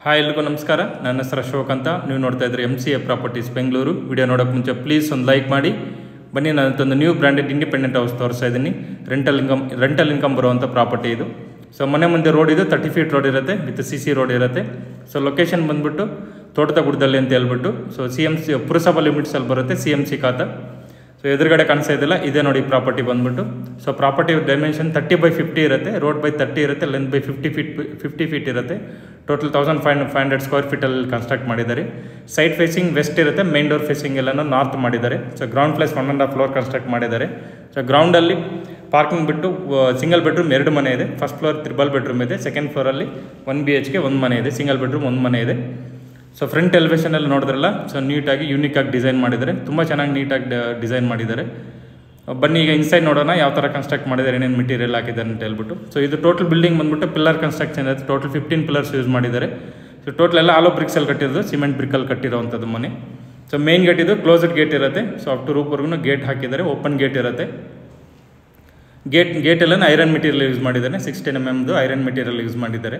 Hi ಎಲ್ರಿಗೂ ನಮಸ್ಕಾರ. ನನ್ನ ಹೆಸರು ಅಶೋಕ್ ಅಂತ. ನೀವು ನೋಡ್ತಾ ಇದ್ರಿ MCA ಪ್ರಾಪರ್ಟೀಸ್ ಬೆಂಗಳೂರು. ವಿಡಿಯೋ ನೋಡೋಕ್ಕೆ ಮುಂಚೆ ಪ್ಲೀಸ್ ಒಂದು ಲೈಕ್ ಮಾಡಿ. ಬನ್ನಿ, ನಾನು ನ್ಯೂ ಬ್ರ್ಯಾಂಡೆಡ್ ಇಂಡಿಪೆಂಡೆಂಟ್ ಹೌಸ್ ತೋರಿಸ್ತಾ ಇದ್ದೀನಿ. ರೆಂಟಲ್ ಇನ್ಕಮ್ ಬರುವಂಥ ಪ್ರಾಪರ್ಟಿ ಇದು. ಸೊ ಮನೆ ಮುಂದೆ ರೋಡ್ ಇದು 30 ಫೀಟ್ ರೋಡ್ ಇರುತ್ತೆ, ವಿತ್ CC ರೋಡ್ ಇರುತ್ತೆ. ಸೊ ಲೊಕೇಶನ್ ಬಂದುಬಿಟ್ಟು ತೋಟದ ಗುಡ್ಡದಲ್ಲಿ ಅಂತ ಹೇಳ್ಬಿಟ್ಟು, ಸೊ CMC ಪುರಸಭಾ ಲಿಮಿಟ್ಸಲ್ಲಿ ಬರುತ್ತೆ, CMC ಖಾತಾ. ಸೊ ಎದುರುಗಡೆ ಕಾಣಿಸ್ತಾ ಇದೆಯಲ್ಲ, ಇದೇ ನೋಡಿ ಪ್ರಾಪರ್ಟಿ ಬಂದ್ಬಿಟ್ಟು. ಸೊ ಪ್ರಾಪರ್ಟಿ ಡೈಮೆನ್ಷನ್ 30/50 ಇರುತ್ತೆ, ರೋಡ್ ಬೈ 30 ಇರುತ್ತೆ, ಲೆಂತ್ ಬೈ 50 ಫೀಟ್ ಇರುತ್ತೆ. ಟೋಟಲ್ 1500 ಸ್ಕ್ವೇರ್ ಫೀಟಲ್ಲಿ ಕನ್ಸ್ಟ್ರಕ್ಟ್ ಮಾಡಿದ್ದಾರೆ. ಸೈಡ್ ಫೇಸಿಂಗ್ ವೆಸ್ಟ್ ಇರುತ್ತೆ, ಮೇನ್ ಡೋರ್ ಫೇಸಿಂಗ್ ಎಲ್ಲನೂ ನಾರ್ತ್ ಮಾಡಿದ್ದಾರೆ. So ground plus 1.5 floor construct ಮಾಡಿದ್ದಾರೆ. ಸೊ ಗ್ರೌಂಡಲ್ಲಿ ಪಾರ್ಕಿಂಗ್ ಬಿಟ್ಟು ಸಿಂಗಲ್ ಬೆಡ್ರೂಮ್ 2 ಮನೆ ಇದೆ. ಫಸ್ಟ್ ಫ್ಲೋರ್ ತ್ರಿಬಲ್ ಬೆಡ್ರೂಮ್ ಇದೆ. ಸೆಕೆಂಡ್ ಫ್ಲೋರಲ್ಲಿ 1 BHK 1 ಮನೆ ಇದೆ. ಸಿಂಗಲ್ ಬೆಡ್ರೂಮ್ 1 ಮನೆ ಇದೆ. ಸೊ ಫ್ರಂಟ್ ಎಲಿವೇಷನಲ್ಲಿ ನೋಡಿದ್ರಲ್ಲ, ಸೊ ನೀಟಾಗಿ ಯೂನಿಕಾಗಿ ಡಿಸೈನ್ ಮಾಡಿದ್ದಾರೆ, ತುಂಬ ಚೆನ್ನಾಗಿ ನೀಟಾಗಿ ಡಿಸೈನ್ ಮಾಡಿದ್ದಾರೆ. ಬನ್ನಿ ಈಗ ಇನ್ಸೈಡ್ ನೋಡೋಣ ಯಾವ ಥರ ಕನ್ಸ್ಟ್ರಕ್ಟ್ ಮಾಡಿದ್ದಾರೆ, ಏನೇನು ಮೆಟೀರಿಯಲ್ ಹಾಕಿದ್ದಾರೆ ಅಂತ ಹೇಳ್ಬಿಟ್ಟು. ಸೊ ಇದು ಟೋಟಲ್ ಬಿಲ್ಡಿಂಗ್ ಬಂದ್ಬಿಟ್ಟು ಪಿಲ್ಲರ್ ಕನ್ಸ್ಟ್ರಕ್ಷನ್ ಇರುತ್ತೆ. ಟೋಟಲ್ 15 ಪಿಲ್ಲರ್ಸ್ ಯೂಸ್ ಮಾಡಿದ್ದಾರೆ. ಸೊ ಟೋಟಲ್ ಎಲ್ಲ ಆಲೋ ಬ್ರಿಕ್ಸಲ್ಲಿ ಕಟ್ಟಿರೋದು, ಸಿಮೆಂಟ್ ಬ್ರಿಕ್ಕಲ್ಲಿ ಕಟ್ಟಿರೋವಂಥದ್ದು ಮನೆ. ಸೊ ಮೇನ್ ಗೇಟ್ ಇದು ಕ್ಲೋಸ್ಡ್ ಗೇಟ್ ಇರುತ್ತೆ. ಸೊ ಅಪ್ ಟು ರೂಪ್ವರೆಗೂ ಗೇಟ್ ಹಾಕಿದ್ದಾರೆ, ಓಪನ್ ಗೇಟ್ ಇರುತ್ತೆ. ಗೇಟ್ ಎಲ್ಲ ಐರನ್ ಮೆಟೀರಿಯಲ್ ಯೂಸ್ ಮಾಡಿದ್ದಾರೆ. 16 mm ಐರನ್ ಮೆಟೀರಿಯಲ್ ಯೂಸ್ ಮಾಡಿದ್ದಾರೆ.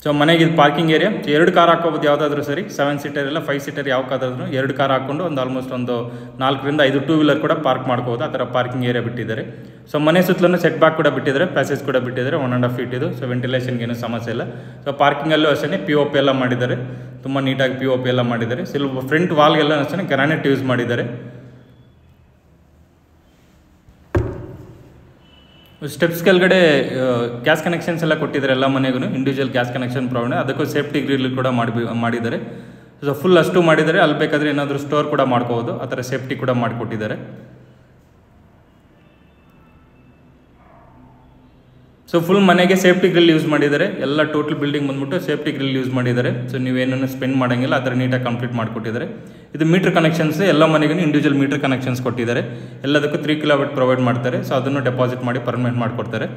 ಸೊ ಮನೆಗೆ ಇದು ಪಾರ್ಕಿಂಗ್ ಏರಿಯಾ. 2 ಕಾರ್ ಹಾಕೋಬೋದು ಯಾವುದಾದ್ರೂ ಸರಿ, 7 ಸೀಟರ್ ಇಲ್ಲ 5 ಸೀಟರ್ ಯಾವ ಕಾದ್ರೂ 2 ಕಾರ್ ಹಾಕ್ಕೊಂಡು ಆಲ್ಮೋಸ್ಟ್ 4 ರಿಂದ 5 ಟೂ ವೀಲರ್ ಕೂಡ ಪಾರ್ಕ್ ಮಾಡ್ಕೋಬೋದು. ಆ ಥರ ಪಾರ್ಕಿಂಗ್ ಏರಿಯಾ ಬಿಟ್ಟಿದ್ದಾರೆ. ಸೊ ಮನೆ ಸುತ್ತಲೂ ಸೆಟ್ ಬ್ಯಾಕ್ ಕೂಡ ಬಿಟ್ಟಿದ್ದಾರೆ, ಪ್ಯಾಸೇಜ್ ಕೂಡ ಬಿಟ್ಟಿದ್ದಾರೆ. 1.5 ಫೀಟ್ ಇದು. ಸೊ ವೆಂಟಿಲೇಷನ್ಗೆ ಏನೂ ಸಮಸ್ಯೆ ಇಲ್ಲ. ಸೊ ಪಾರ್ಕಿಂಗಲ್ಲೂ ಅಷ್ಟೇ POP ಎಲ್ಲ ಮಾಡಿದ್ದಾರೆ, ತುಂಬ ನೀಟಾಗಿ POP ಎಲ್ಲ ಮಾಡಿದ್ದಾರೆ. ಫ್ರಂಟ್ ವಾಲ್ಗೆಲ್ಲ ಅಷ್ಟೇ ಗ್ರಾನೈಟ್ ಯೂಸ್ ಮಾಡಿದ್ದಾರೆ. ಸ್ಟೆಪ್ಸ್ ಕೆಳಗಡೆ ಗ್ಯಾಸ್ ಕನೆಕ್ಷನ್ಸ್ ಎಲ್ಲ ಕೊಟ್ಟಿದ್ದಾರೆ. ಎಲ್ಲ ಮನೆಗೂ ಇಂಡಿವಿಜುವಲ್ ಗ್ಯಾಸ್ ಕನೆಕ್ಷನ್ ಪ್ರೊವೈಡ್, ಅದಕ್ಕೂ ಸೇಫ್ಟಿ ಗ್ರಿಲ್ ಕೂಡ ಮಾಡಿದ್ದಾರೆ. ಸೊ ಫುಲ್ ಅಷ್ಟು ಮಾಡಿದ್ದಾರೆ. ಅಲ್ಲಿ ಬೇಕಾದರೆ ಏನಾದರೂ ಸ್ಟೋರ್ ಕೂಡ ಮಾಡ್ಕೋಬೋದು, ಆ ಥರ ಸೇಫ್ಟಿ ಕೂಡ ಮಾಡಿಕೊಟ್ಟಿದ್ದಾರೆ. ಸೊ ಫುಲ್ ಮನೆಗೆ ಸೇಫ್ಟಿ ಗ್ರಿಲ್ ಯೂಸ್ ಮಾಡಿದ್ದಾರೆ. ಎಲ್ಲ ಟೋಟಲ್ ಬಿಲ್ಡಿಂಗ್ ಬಂದ್ಬಿಟ್ಟು ಸೇಫ್ಟಿ ಗ್ರಿಲ್ ಯೂಸ್ ಮಾಡಿದ್ದಾರೆ. ಸೊ ನೀವೇನನ್ನು ಸ್ಪೆಂಡ್ ಮಾಡೋಂಗಿಲ್ಲ, ಆ ಥರ ನೀಟಾಗಿ ಕಂಪ್ಲೀಟ್ ಮಾಡಿಕೊಟ್ಟಿದ್ದಾರೆ. ಇದು ಮೀಟರ್ ಕನೆಕ್ಷನ್ಸ್, ಎಲ್ಲ ಮನೆಗೂ ಇಂಡಿವಿಜುವಲ್ ಮೀಟರ್ ಕನೆಕ್ಷನ್ಸ್ ಕೊಟ್ಟಿದ್ದಾರೆ. ಎಲ್ಲದಕ್ಕೂ 3 kW ಪ್ರೊವೈಡ್ ಮಾಡ್ತಾರೆ. ಸೊ ಅದನ್ನು ಡೆಪಾಸಿಟ್ ಮಾಡಿ ಪರ್ಮನೆಂಟ್ ಮಾಡಿಕೊಡ್ತಾರೆ.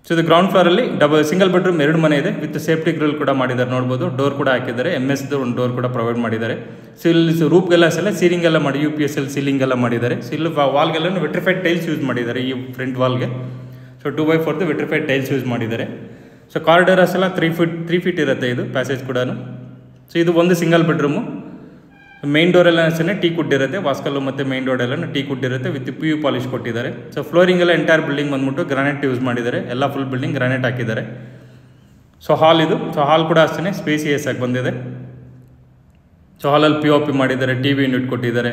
ಸೊ ಇದು ಗ್ರೌಂಡ್ ಫ್ಲೋರಲ್ಲಿ ಸಿಂಗಲ್ ಬೆಡ್ರೂಮ್ 2 ಮನೆ ಇದೆ, ವಿತ್ ಸೇಫ್ಟಿ ಗ್ರಿಲ್ ಕೂಡ ಮಾಡಿದ್ದಾರೆ. ನೋಡ್ಬೋದು, ಡೋರ್ ಕೂಡ ಹಾಕಿದ್ದಾರೆ. MS ಒಂದು ಡೋರ್ ಕೂಡ ಪ್ರೊವೈಡ್ ಮಾಡಿದ್ದಾರೆ. ಸೊ ಇಲ್ಲಿ ರೂಪ್ಗೆಲ್ಲ ಸೀಲಿಂಗ್ ಎಲ್ಲ ಮಾಡಿ UPSL ಸೀಲಿಂಗ್ ಎಲ್ಲ ಮಾಡಿದ್ದಾರೆ. ಸೊ ಇಲ್ಲಿ ವಾಲ್ಗೆಲ್ಲ ವಿಟ್ರಿಫೈಡ್ ಟೈಲ್ಸ್ ಯೂಸ್ ಮಾಡಿದ್ದಾರೆ ಈ ಫ್ರಂಟ್ ವಾಲ್ಗೆ. So 2x4 vitrified tiles use ಮಾಡಿದ್ದಾರೆ. ಸೊ ಕಾರಿಡಾರ್ಸ್ ಎಲ್ಲ 3 ಫೀಟ್ ಇರುತ್ತೆ ಇದು ಪ್ಯಾಸೇಜ್ ಕೂಡ. ಸೊ ಇದು ಒಂದು ಸಿಂಗಲ್ ಬೆಡ್ರೂಮು. ಮೇನ್ ಡೋರ್ ಎಲ್ಲ ಅಷ್ಟೇ ಟೀ ಕುಡ್ ಇರುತ್ತೆ. ವಾಸ್ಕಲ್ಲು ಮತ್ತು ಮೇನ್ ಡೋರ್ ಎಲ್ಲ ಟೀ ಕುಡ್ ಇರುತ್ತೆ, ವಿತ್ PU ಪಾಲಿಶ್ ಕೊಟ್ಟಿದ್ದಾರೆ. ಸೊ ಫ್ಲೋರಿಂಗ್ ಎಲ್ಲ ಎಂಟೈರ್ ಬಿಲ್ಡಿಂಗ್ ಬಂದ್ಬಿಟ್ಟು ಗ್ರಾನೈಟ್ ಯೂಸ್ ಮಾಡಿದ್ದಾರೆ. ಎಲ್ಲ ಫುಲ್ ಬಿಲ್ಡಿಂಗ್ ಗ್ರಾನೈಟ್ ಹಾಕಿದ್ದಾರೆ. ಸೊ ಹಾಲ್ ಇದು. ಸೊ ಹಾಲ್ ಕೂಡ ಅಷ್ಟೇ ಸ್ಪೇಸಿಯಸ್ ಆಗಿ ಬಂದಿದೆ. ಸೊ ಹಾಲಲ್ಲಿ POP ಮಾಡಿದ್ದಾರೆ, TV ಯೂನಿಟ್ ಕೊಟ್ಟಿದ್ದಾರೆ.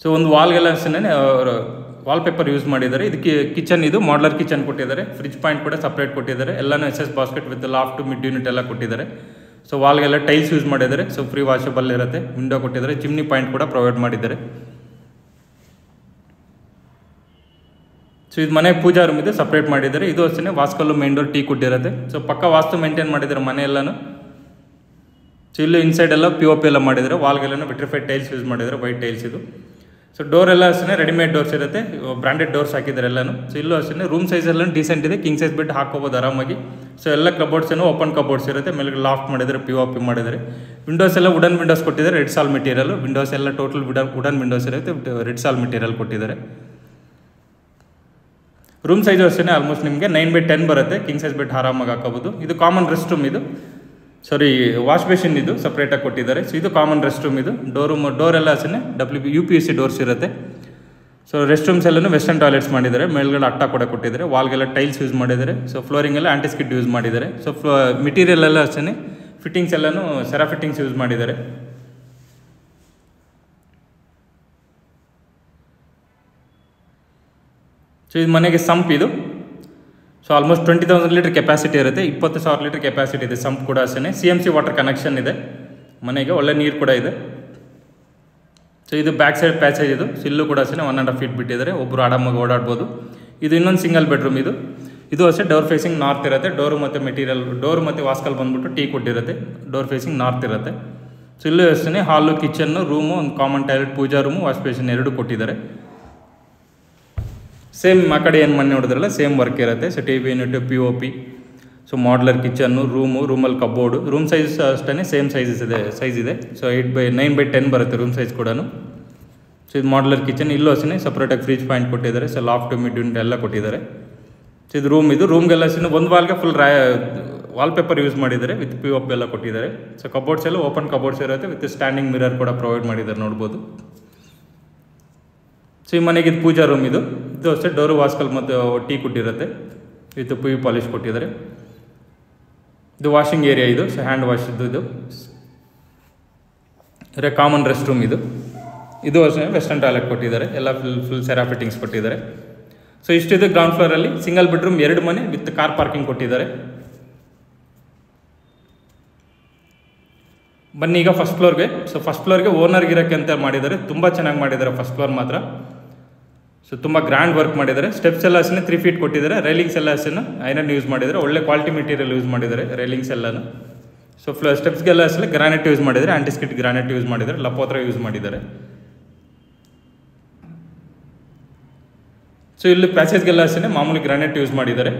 ಸೊ ಒಂದು ವಾಲ್ಗೆಲ್ಲ ಅಷ್ಟೇ ವಾಲ್ಪೇಪರ್ ಯೂಸ್ ಮಾಡಿದ್ದಾರೆ. ಇದಕ್ಕೆ ಕಿಚನ್, ಇದು ಮಾಡ್ಲರ್ ಕಿಚನ್ ಕೊಟ್ಟಿದ್ದಾರೆ. ಫ್ರಿಜ್ ಪಾಯಿಂಟ್ ಕೂಡ ಸಪ್ರೇಟ್ ಕೊಟ್ಟಿದ್ದಾರೆ. ಎಲ್ಲನೂ SS basket with loft mid unit ಎಲ್ಲ ಕೊಟ್ಟಿದ್ದಾರೆ. ಸೊ ವಾಲ್ಗೆಲ್ಲ ಟೈಲ್ಸ್ ಯೂಸ್ ಮಾಡಿದ್ದಾರೆ. ಸೊ ಫ್ರೀ ವಾಷಬಲ್ ಇರುತ್ತೆ. ವಿಂಡೋ ಕೊಟ್ಟಿದ್ದಾರೆ. ಚಿಮ್ನಿ ಪಾಯಿಂಟ್ ಕೂಡ ಪ್ರೊವೈಡ್ ಮಾಡಿದ್ದಾರೆ. ಸೊ ಇದು ಮನೆ ಪೂಜಾ ರೂಮ್ ಇದು ಸಪ್ರೇಟ್ ಮಾಡಿದ್ದಾರೆ. ಇದು ಅಷ್ಟೇ ವಾಸ್ಕಲ್ಲು ಮೇನ್ ಡೋರ್ ಟೀ ಕೊಟ್ಟಿರುತ್ತೆ. ಸೊ ಪಕ್ಕ ವಾಸ್ತು ಮೇಂಟೈನ್ ಮಾಡಿದ್ದಾರೆ ಮನೆ ಎಲ್ಲನೂ. ಸೊ ಇಲ್ಲೂ ಇನ್ಸೈಡ್ ಎಲ್ಲ POP ಎಲ್ಲ ಮಾಡಿದ್ದಾರೆ. ವಾಲ್ಗೆಲ್ಲ ವಿಟ್ರಿಫೈಡ್ ಟೈಲ್ಸ್ ಯೂಸ್ ಮಾಡಿದ್ದಾರೆ, ವೈಟ್ ಟೈಲ್ಸ್ ಇದು. ಸೊ ಡೋರ್ ಎಲ್ಲ ಅಷ್ಟೇ ರೆಡಿಮೇಡ್ ಡೋರ್ಸ್ ಇರುತ್ತೆ, ಬ್ರಾಂಡೆಡ್ ಡೋರ್ಸ್ ಹಾಕಿದ್ದಾರೆ ಎಲ್ಲನೂ. ಸೊ ಇಲ್ಲೂ ಅಷ್ಟೇ ರೂಮ್ ಸೈಜ್ ಎಲ್ಲ ಡೀಸೆಂಟ್ ಇದೆ, ಕಿಂಗ್ ಸೈಜ್ ಬೆಡ್ ಹಾಕೋಬೋದು ಆರಾಮಾಗಿ. ಸೊ ಎಲ್ಲ ಕಬೋರ್ಡ್ಸ್ ಏನೋ ಓಪನ್ ಕಬೋರ್ಡ್ಸ್ ಇರುತ್ತೆ, ಮೇಲೆ ಲಾಫ್ಟ್ ಮಾಡಿದ್ದಾರೆ, POP ಮಾಡಿದ್ದಾರೆ. ವಿಂಡೋಸ್ ಎಲ್ಲ ವುಡನ್ ವಿಂಡೋಸ್ ಕೊಟ್ಟಿದ್ದಾರೆ, ರೆಡ್ ಸಾಲ್ ಮೆಟೀರಿಯಲ್. ವಿಂಡೋಸ್ ಎಲ್ಲ ಟೋಟಲ್ ವುಡನ್ ವಿಂಡೋಸ್ ಇರುತ್ತೆ, ರೆಡ್ ಸಾಲ್ ಮೆಟೀರಿಯಲ್ ಕೊಟ್ಟಿದ್ದಾರೆ. ರೂಮ್ ಸೈಜು ಅಷ್ಟೇ ಆಲ್ಮೋಸ್ಟ್ ನಿಮಗೆ 9/10 ಬರುತ್ತೆ, ಕಿಂಗ್ ಸೈಜ್ ಬೆಡ್ ಆರಾಮಾಗಿ ಹಾಕೋಬೋದು. ಇದು ಕಾಮನ್ ರೆಸ್ಟ್ ರೂಮ್ ಇದು, ವಾಶ್ ಬೇಸಿನ್ ಇದು ಸಪ್ರೇಟಾಗಿ ಕೊಟ್ಟಿದ್ದಾರೆ. ಸೊ ಇದು ಕಾಮನ್ ರೆಸ್ಟ್ ರೂಮ್ ಇದು. ಡೋರ್ ಎಲ್ಲ ಅಷ್ಟೇ UPSC ಡೋರ್ಸ್ ಇರುತ್ತೆ. ಸೊ ರೆಸ್ಟ್ ರೂಮ್ಸ್ ಎಲ್ಲನೂ ವೆಸ್ಟರ್ನ್ ಟಾಯ್ಲೆಟ್ಸ್ ಮಾಡಿದ್ದಾರೆ. ಮೇಲ್ಗಡೆ ಅಟ್ಟ ಕೂಡ ಕೊಟ್ಟಿದ್ದಾರೆ. ವಾಲ್ಗೆಲ್ಲ ಟೈಲ್ಸ್ ಯೂಸ್ ಮಾಡಿದ್ದಾರೆ. ಸೊ ಫ್ಲೋರಿಂಗ್ ಎಲ್ಲ ಆಂಟಿಸ್ಕಿಡ್ ಯೂಸ್ ಮಾಡಿದ್ದಾರೆ. ಸೊ ಮೆಟೀರಿಯಲ್ ಎಲ್ಲ ಅಷ್ಟೇ ಫಿಟ್ಟಿಂಗ್ಸ್ ಎಲ್ಲನೂ ಸೆರಾ ಫಿಟ್ಟಿಂಗ್ಸ್ ಯೂಸ್ ಮಾಡಿದ್ದಾರೆ. ಸೊ ಇದು ಮನೆಗೆ ಸಂಪ್ ಇದು. ಸೊ ಆಲ್ಮೋಸ್ಟ್ 20,000 ಲೀಟರ್ ಕೆಪಾಸಿಟಿ ಇರುತ್ತೆ, 20,000 ಲೀಟರ್ ಕೆಪಾಸಿಟಿ ಇದೆ. ಸಂಪ್ ಕೂಡ ಅಷ್ಟೇ CMC ವಾಟರ್ ಕನೆಕ್ಷನ್ ಇದೆ. ಮನೆಗೆ ಒಳ್ಳೆ ನೀರು ಕೂಡ ಇದೆ. ಸೊ ಇದು ಬ್ಯಾಕ್ ಸೈಡ್ ಪ್ಯಾಸೇಜ್ ಇದು. ಸೊ ಇಲ್ಲೂ ಕೂಡ ಅಷ್ಟೇ 1.5 ಫೀಟ್ ಬಿಟ್ಟಿದ್ದಾರೆ, ಒಬ್ಬರು ಆರಾಮಾಗಿ ಓಡಾಡ್ಬೋದು. ಇದು ಇನ್ನೊಂದು ಸಿಂಗಲ್ ಬೆಡ್ರೂಮ್ ಇದು. ಇದು ಅಷ್ಟೇ ಡೋರ್ ಫೇಸಿಂಗ್ ನಾರ್ತ್ ಇರುತ್ತೆ. ಡೋರು ಮತ್ತು ಮೆಟೀರಿಯಲ್, ಡೋರ್ ಮತ್ತು ವಾಸ್ಕಲ್ ಬಂದ್ಬಿಟ್ಟು ಟೀ ಕೊಟ್ಟಿರುತ್ತೆ. ಡೋರ್ ಫೇಸಿಂಗ್ ನಾರ್ತ್ ಇರುತ್ತೆ. ಸೊ ಇಲ್ಲೂ ಅಷ್ಟೇ ಹಾಲು, ಕಿಚನ್ನು, ರೂಮು, ಒಂದು ಕಾಮನ್ ಟಾಯ್ಲೆಟ್, ಪೂಜಾ ರೂಮು, ವಾಶ್ ಬೇಸಿನ್ 2 ಕೊಟ್ಟಿದ್ದಾರೆ. ಸೇಮ್ ಆ ಕಡೆ ಏನು ಮನೆ ನೋಡಿದ್ರಲ್ಲ ಸೇಮ್ ವರ್ಕ್ ಇರುತ್ತೆ. So TV unit, POP. So modular kitchen, ರೂಮಲ್ಲಿ ಕಬೋರ್ಡು, ರೂಮ್ ಸೈಜ್ ಅಷ್ಟೇ ಸೇಮ್ ಸೈಜ್ ಇದೆ. ಸೊ 9x10 ಬರುತ್ತೆ ರೂಮ್ ಸೈಜ್ ಕೂಡ. ಸೊ ಇದು ಮಾಡ್ಯುಲರ್ ಕಿಚನ್. ಇಲ್ಲೂ ಅಷ್ಟೇ ಸಪ್ರೇಟಾಗಿ ಫ್ರಿಜ್ ಪಾಯಿಂಟ್ ಕೊಟ್ಟಿದ್ದಾರೆ. ಸೊ ಲಾಫ್ಟ್ ಮಿಡ್ ವಿಂಡೋ ಎಲ್ಲ ಕೊಟ್ಟಿದ್ದಾರೆ. ಸೊ ಇದು ರೂಮ್ಗೆಲ್ಲ ಅಷ್ಟೇ ಒಂದು ವಾಲ್ಗೆ ಫುಲ್ ವಾಲ್ಪೇಪರ್ ಯೂಸ್ ಮಾಡಿದ್ದಾರೆ, ವಿತ್ POP ಎಲ್ಲ ಕೊಟ್ಟಿದ್ದಾರೆ. ಸೊ ಕಬೋರ್ಡ್ಸ್ ಎಲ್ಲ ಓಪನ್ ಕಬೋರ್ಡ್ಸ್ ಇರುತ್ತೆ, ವಿತ್ ಸ್ಟ್ಯಾಂಡಿಂಗ್ ಮಿರರ್ ಕೂಡ ಪ್ರೊವೈಡ್ ಮಾಡಿದ್ದಾರೆ, ನೋಡ್ಬೋದು. ಸೊ ಈ ಮನೆಗೆ ಇದು ಪೂಜಾ ರೂಮ್. ಇದು ಅಷ್ಟೇ ಡೋರು ವಾಸ್ಕಲ್ ಮತ್ತು ಟೀ ಕೊಟ್ಟಿರುತ್ತೆ, ವಿತ್ PU ಪಾಲಿಶ್ ಕೊಟ್ಟಿದ್ದಾರೆ. ಇದು ವಾಷಿಂಗ್ ಏರಿಯಾ. ಇದು ಸೊ ಹ್ಯಾಂಡ್ ವಾಶ್ ಇದು ಕಾಮನ್ ರೆಸ್ಟ್ ರೂಮ್. ಇದು ಅಷ್ಟೇ ವೆಸ್ಟರ್ನ್ ಟಾಯ್ಲೆಟ್ ಕೊಟ್ಟಿದ್ದಾರೆ, ಎಲ್ಲ ಫುಲ್ ಸೆರಾ ಫಿಟ್ಟಿಂಗ್ಸ್ ಕೊಟ್ಟಿದ್ದಾರೆ. ಸೊ ಇಷ್ಟಿದೆ ಗ್ರೌಂಡ್ ಫ್ಲೋರಲ್ಲಿ. ಸಿಂಗಲ್ ಬೆಡ್ರೂಮ್, 2 ಮನೆ ವಿತ್ ಕಾರ್ ಪಾರ್ಕಿಂಗ್ ಕೊಟ್ಟಿದ್ದಾರೆ. ಬನ್ನಿ ಈಗ ಫಸ್ಟ್ ಫ್ಲೋರ್ಗೆ. ಸೊ ಫಸ್ಟ್ ಫ್ಲೋರ್ಗೆ ಓನರ್ಗೆ ಇರೋಕ್ಕೆ ಅಂತ ಮಾಡಿದ್ದಾರೆ, ತುಂಬ ಚೆನ್ನಾಗಿ ಮಾಡಿದ್ದಾರೆ ಫಸ್ಟ್ ಫ್ಲೋರ್ ಮಾತ್ರ. ಸೊ ತುಂಬ ಗ್ರ್ಯಾಂಡ್ ವರ್ಕ್ ಮಾಡಿದ್ದಾರೆ. ಸ್ಟೆಪ್ಸ್ ಎಲ್ಲ ಅಷ್ಟೇ 3 ಫೀಟ್ ಕೊಟ್ಟಿದ್ದಾರೆ. ರೈಲಿಂಗ್ಸ್ ಎಲ್ಲ ಅಷ್ಟೇ ಐರನ್ ಯೂಸ್ ಮಾಡಿದ್ದಾರೆ, ಒಳ್ಳೆ ಕ್ವಾಲಿಟಿ ಮೆಟೀರಿಯಲ್ ಯೂಸ್ ಮಾಡಿದ್ದಾರೆ ರೈಲಿಂಗ್ಸ್ ಎಲ್ಲನೂ. ಸೊ ಸ್ಟೆಪ್ಸ್ಗೆಲ್ಲ ಅಷ್ಟೇ ಗ್ರಾನೈಟ್ ಯೂಸ್ ಮಾಡಿದ್ದಾರೆ, ಆಂಟಿಸ್ಕಿಟ್ ಗ್ರಾನೈಟ್ ಯೂಸ್ ಮಾಡಿದ್ದಾರೆ, ಲಪೋತ್ರ ಯೂಸ್ ಮಾಡಿದ್ದಾರೆ. ಸೊ ಇಲ್ಲಿ ಪ್ಯಾಸೇಜ್ಗೆಲ್ಲ ಅಷ್ಟೇ ಮಾಮೂಲಿ ಗ್ರಾನೈಟ್ ಯೂಸ್ ಮಾಡಿದ್ದಾರೆ.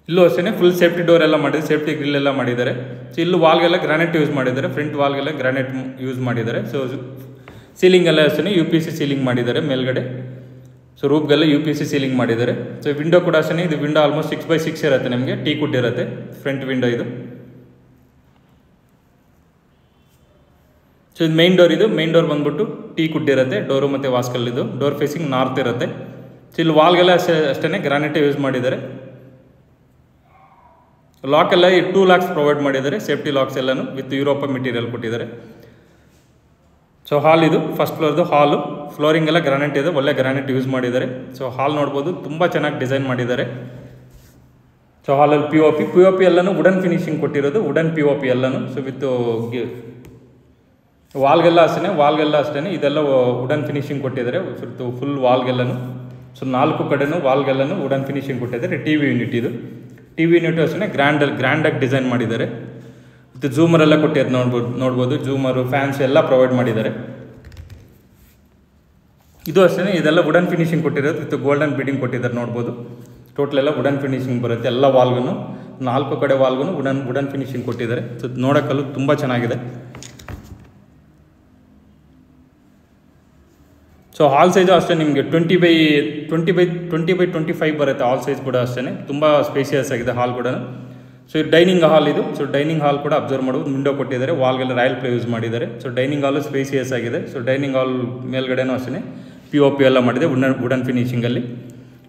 ಇಲ್ಲೂ ಅಷ್ಟೇ ಫುಲ್ ಸೇಫ್ಟಿ ಡೋರ್ ಎಲ್ಲ ಮಾಡಿದ್ದಾರೆ, ಸೇಫ್ಟಿ ಗ್ರಿಲ್ ಎಲ್ಲ ಮಾಡಿದ್ದಾರೆ. ಸೊ ಇಲ್ಲೂ ವಾಲ್ಗೆಲ್ಲ ಗ್ರಾನೈಟ್ ಯೂಸ್ ಮಾಡಿದ್ದಾರೆ, ಫ್ರಂಟ್ ವಾಲ್ಗೆಲ್ಲ ಗ್ರಾನೈಟ್ ಯೂಸ್ ಮಾಡಿದ್ದಾರೆ. ಸೊ ಸೀಲಿಂಗ್ ಎಲ್ಲ ಅಷ್ಟೇ UPC ಸೀಲಿಂಗ್ ಮಾಡಿದ್ದಾರೆ ಮೇಲ್ಗಡೆ. ಸೊ ರೂಪ್ಗೆಲ್ಲ UPC ಸೀಲಿಂಗ್ ಮಾಡಿದ್ದಾರೆ. ಸೊ ವಿಂಡೋ ಕೂಡ ಅಷ್ಟೇ. ಇದು ವಿಂಡೋ ಆಲ್ಮೋಸ್ಟ್ 6x6 ಇರುತ್ತೆ, ನಿಮಗೆ ಟೀ ಕುಡ್ ಇರುತ್ತೆ ಫ್ರಂಟ್ ವಿಂಡೋ ಇದು. ಸೊ ಇದು ಮೇನ್ ಡೋರ್ ಬಂದ್ಬಿಟ್ಟು ಟೀ ಕುಡ್ ಇರುತ್ತೆ, ಡೋರು ಮತ್ತು ವಾಸ್ಕಲ್. ಇದು ಡೋರ್ ಫೇಸಿಂಗ್ ನಾರ್ತ್ ಇರುತ್ತೆ. ಸೊ ಇಲ್ಲಿ ವಾಲ್ಗೆಲ್ಲ ಅಷ್ಟೇ ಗ್ರಾನೈಟೇ ಯೂಸ್ ಮಾಡಿದ್ದಾರೆ. ಲಾಕ್ ಎಲ್ಲ 2 ಲಾಕ್ಸ್ ಪ್ರೊವೈಡ್ ಮಾಡಿದ್ದಾರೆ, ಸೇಫ್ಟಿ ಲಾಕ್ಸ್ ಎಲ್ಲನೂ ವಿತ್ ಯುರೋಪ ಮೆಟೀರಿಯಲ್ ಕೊಟ್ಟಿದ್ದಾರೆ. ಸೊ ಹಾಲ್ ಇದು ಫಸ್ಟ್ ಫ್ಲೋರ್ದು ಹಾಲು. ಫ್ಲೋರಿಂಗ್ ಎಲ್ಲ ಗ್ರಾನೈಟ್ ಇದೆ, ಒಳ್ಳೆ ಗ್ರಾನೈಟ್ ಯೂಸ್ ಮಾಡಿದ್ದಾರೆ. ಸೊ ಹಾಲ್ ನೋಡ್ಬೋದು, ತುಂಬ ಚೆನ್ನಾಗಿ ಡಿಸೈನ್ ಮಾಡಿದ್ದಾರೆ. ಸೊ ಹಾಲಲ್ಲಿ POP ಎಲ್ಲನೂ ವುಡನ್ ಫಿನಿಶಿಂಗ್ ಕೊಟ್ಟಿರೋದು, ವುಡನ್ POP ಎಲ್ಲನೂ. ಸೊ ವಿತ್ ವಾಲ್ಗೆಲ್ಲ ಅಷ್ಟೇ ಇದೆಲ್ಲ ವುಡನ್ ಫಿನಿಶಿಂಗ್ ಕೊಟ್ಟಿದ್ದಾರೆ, ಫುಲ್ ವಾಲ್ಗೆಲ್ಲನೂ. ಸೊ 4 ಕಡೆನೂ ವಾಲ್ಗೆಲ್ಲನೂ ವುಡನ್ ಫಿನಿಶಿಂಗ್ ಕೊಟ್ಟಿದ್ದಾರೆ. TV ಯೂನಿಟ್ ಇದು. TV ಯೂನಿಟ್ ಅಷ್ಟೇ ಗ್ರ್ಯಾಂಡಾಗಿ ಡಿಸೈನ್ ಮಾಡಿದ್ದಾರೆ. ಮತ್ತು ಝೂಮರ್ ಎಲ್ಲ ಕೊಟ್ಟಿದ್ದಾರೆ, ನೋಡ್ಬೋದು ಝೂಮರು, ಫ್ಯಾನ್ಸ್ ಎಲ್ಲ ಪ್ರೊವೈಡ್ ಮಾಡಿದ್ದಾರೆ. ಇದು ಅಷ್ಟೇ ಇದೆಲ್ಲ ವುಡನ್ ಫಿನಿಶಿಂಗ್ ಕೊಟ್ಟಿರೋದು, ವಿತ್ ಗೋಲ್ಡನ್ ಬೀಡಿಂಗ್ ಕೊಟ್ಟಿದ್ದಾರೆ, ನೋಡ್ಬೋದು. ಟೋಟಲ್ ಎಲ್ಲ ವುಡನ್ ಫಿನಿಶಿಂಗ್ ಬರುತ್ತೆ, ಎಲ್ಲ ವಾಲ್ಗೂ 4 ಕಡೆ ವಾಲ್ಗೂ ವುಡನ್ ಫಿನಿಶಿಂಗ್ ಕೊಟ್ಟಿದ್ದಾರೆ. ಸೊ ನೋಡೋಕ್ಕಲ್ಲೂ ತುಂಬ ಚೆನ್ನಾಗಿದೆ. ಸೊ ಹಾಲ್ ಸೈಜು ಅಷ್ಟೇ ನಿಮಗೆ 20x25 ಬರುತ್ತೆ. ಹಾಲ್ ಸೈಜ್ ಕೂಡ ಅಷ್ಟೇ ತುಂಬ ಸ್ಪೇಸಿಯಸ್ ಆಗಿದೆ ಹಾಲ್ ಕೂಡ. ಸೊ ಇದು ಡೈನಿಂಗ್ ಹಾಲ್ ಇದು. ಸೊ ಡೈನಿಂಗ್ ಹಾಲ್ ಕೂಡ ಅಬ್ಸರ್ವ್ ಮಾಡೋದು, ವಿಂಡೋ ಕೊಟ್ಟಿದ್ದಾರೆ, ವಾಲ್ಗೆಲ್ಲ ರಾಯಲ್ ಪ್ಲೇ ಯೂಸ್ ಮಾಡಿದ್ದಾರೆ. ಸೊ ಡೈನಿಂಗ್ ಹಾಲು ಸ್ಪೇಸಿಯಸ್ ಆಗಿದೆ. ಸೊ ಡೈನಿಂಗ್ ಹಾಲ್ ಮೇಲ್ಗಡೆನೂ ಅಷ್ಟೇ POP ಎಲ್ಲ ಮಾಡಿದೆ ವುಡನ್ ಫಿನಿಶಿಂಗಲ್ಲಿ.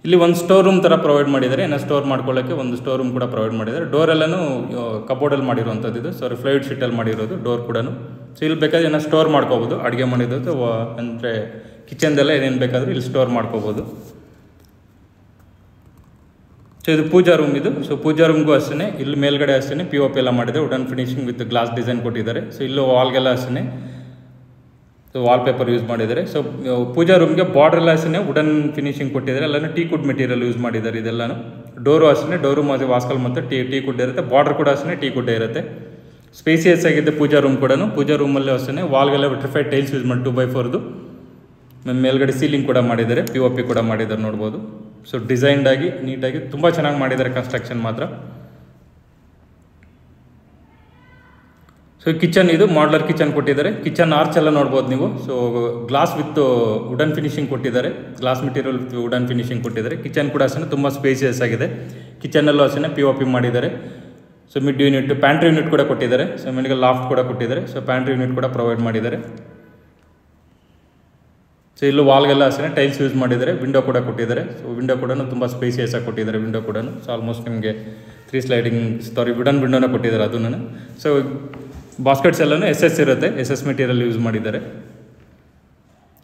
ಇಲ್ಲಿ ಒಂದು ಸ್ಟೋರ್ ರೂಮ್ ಥರ ಪ್ರೊವೈಡ್ ಮಾಡಿದ್ದಾರೆ, ಏನೋ ಸ್ಟೋರ್ ಮಾಡ್ಕೊಳ್ಳೋಕ್ಕೆ ಒಂದು ಸ್ಟೋರ್ ರೂಮ್ ಕೂಡ ಪ್ರೊವೈಡ್ ಮಾಡಿದ್ದಾರೆ. ಡೋರೆಲ್ಲೂ ಕಬೋರ್ಡಲ್ಲಿ ಮಾಡಿರುವಂಥದ್ದು ಇದು. ಸೊ ಫ್ಲೈಡ್ ಶೀಟಲ್ಲಿ ಮಾಡಿರೋದು ಡೋರ್ ಕೂಡ. ಸೊ ಇಲ್ಲಿ ಬೇಕಾದ್ರೆ ಏನೋ ಸ್ಟೋರ್ ಮಾಡ್ಕೋಬೋದು, ಅಡುಗೆ ಮಾಡಿದ್ದು ಅಂದರೆ ಕಿಚನ್ದೆಲ್ಲ ಏನೇನು ಬೇಕಾದರೂ ಇಲ್ಲಿ ಸ್ಟೋರ್ ಮಾಡ್ಕೋಬೋದು. ಸೊ ಇದು ಪೂಜಾ ರೂಮ್ ಇದು. ಸೊ ಪೂಜಾ ರೂಮ್ಗೂ ಅಷ್ಟೇ ಇಲ್ಲಿ ಮೇಲ್ಗಡೆ ಅಷ್ಟೇ POP ಎಲ್ಲ ಮಾಡಿದೆ, wooden finishing with glass design ಕೊಟ್ಟಿದ್ದಾರೆ. ಸೊ ಇಲ್ಲೂ ವಾಲ್ಗೆಲ್ಲ ಅಷ್ಟೇ ವಾಲ್ಪೇಪರ್ ಯೂಸ್ ಮಾಡಿದ್ದಾರೆ. ಸೊ ಪೂಜಾ ರೂಮ್ಗೆ ಬಾರ್ಡರ್ ಎಲ್ಲ ಅಷ್ಟೇ ವುಡನ್ ಫಿನಿಶಿಂಗ್ ಕೊಟ್ಟಿದ್ದಾರೆ, ಎಲ್ಲನೂ ಟೀ ಕುಡ್ ಮೆಟೀರಿಯಲ್ ಯೂಸ್ ಮಾಡಿದ್ದಾರೆ ಇದೆಲ್ಲನೂ. ಡೋರು ಅಷ್ಟೇ, ಡೋರು ಮತ್ತು ವಾಸ್ಕಲ್ ಮತ್ತು ಟೀ ಕುಡ್ ಇರುತ್ತೆ. ಬಾರ್ಡರ್ ಕೂಡ ಅಷ್ಟೇ ಟೀ ಕುಡ್ಡೇ ಇರುತ್ತೆ. ಸ್ಪೇಸಿಯಸ್ ಆಗಿದೆ ಪೂಜಾ ರೂಮ್ ಕೂಡ. ಪೂಜಾ ರೂಮಲ್ಲಿ ಅಷ್ಟೇ ವಾಲ್ಗೆಲ್ಲ ವಿಟ್ರಿಫೈಡ್ ಟೈಲ್ಸ್ ಯೂಸ್ ಮಾಡಿ 2x4 ಮೇಲ್ಗಡೆ ಸೀಲಿಂಗ್ ಕೂಡ ಮಾಡಿದ್ದಾರೆ, POP ಕೂಡ ಮಾಡಿದ್ದಾರೆ, ನೋಡ್ಬೋದು. ಸೊ ಡಿಸೈನ್ಡಾಗಿ ನೀಟಾಗಿ ತುಂಬ ಚೆನ್ನಾಗಿ ಮಾಡಿದ್ದಾರೆ ಕನ್ಸ್ಟ್ರಕ್ಷನ್ ಮಾತ್ರ. ಸೊ ಕಿಚನ್ ಇದು ಮಾಡ್ಯುಲರ್ ಕಿಚನ್ ಕೊಟ್ಟಿದ್ದಾರೆ. ಕಿಚನ್ ಆರ್ಚ್ ಎಲ್ಲ ನೋಡ್ಬೋದು ನೀವು. So glass with wooden finishing ಕೊಟ್ಟಿದ್ದಾರೆ, glass material with wooden finishing ಕೊಟ್ಟಿದ್ದಾರೆ. ಕಿಚನ್ ಕೂಡ ಅಷ್ಟೇ ತುಂಬ ಸ್ಪೇಸಿಯಸ್ ಆಗಿದೆ. ಕಿಚನಲ್ಲೂ ಅಷ್ಟೇ POP ಮಾಡಿದ್ದಾರೆ. So mid unit, pantry unit ಕೂಡ ಕೊಟ್ಟಿದ್ದಾರೆ. ಸೊ ಮಿಡ್ಗೆ ಲಾಫ್ಟ್ ಕೂಡ ಕೊಟ್ಟಿದ್ದಾರೆ. ಸೊ ಪ್ಯಾಂಟ್ರಿ ಯೂನಿಟ್ ಕೂಡ ಪ್ರೊವೈಡ್ ಮಾಡಿದ್ದಾರೆ. ಸೊ ಇಲ್ಲೂ ವಾಲ್ಗೆಲ್ಲ ಅಷ್ಟೇ ಟೈಲ್ಸ್ ಯೂಸ್ ಮಾಡಿದ್ದಾರೆ. ವಿಂಡೋ ಕೂಡ ಕೊಟ್ಟಿದ್ದಾರೆ. ಸೊ ವಿಂಡೋ ಕೂಡ ತುಂಬ ಸ್ಪೇಸಿಯಸ್ ಆಗಿ ಕೊಟ್ಟಿದ್ದಾರೆ. ವಿಂಡೋ ಕೂಡ ಸೊ ಆಲ್ಮೋಸ್ಟ್ ನಿಮಗೆ 3 ಸ್ಲೈಡಿಂಗ್ ವುಡನ್ ವಿಂಡೋನ ಕೊಟ್ಟಿದ್ದಾರೆ ಅದನ್ನು. ಸೊ ಬಾಸ್ಕೆಟ್ಸ್ ಎಲ್ಲನೂ SS ಇರುತ್ತೆ, SS ಮೆಟೀರಿಯಲ್ ಯೂಸ್ ಮಾಡಿದ್ದಾರೆ.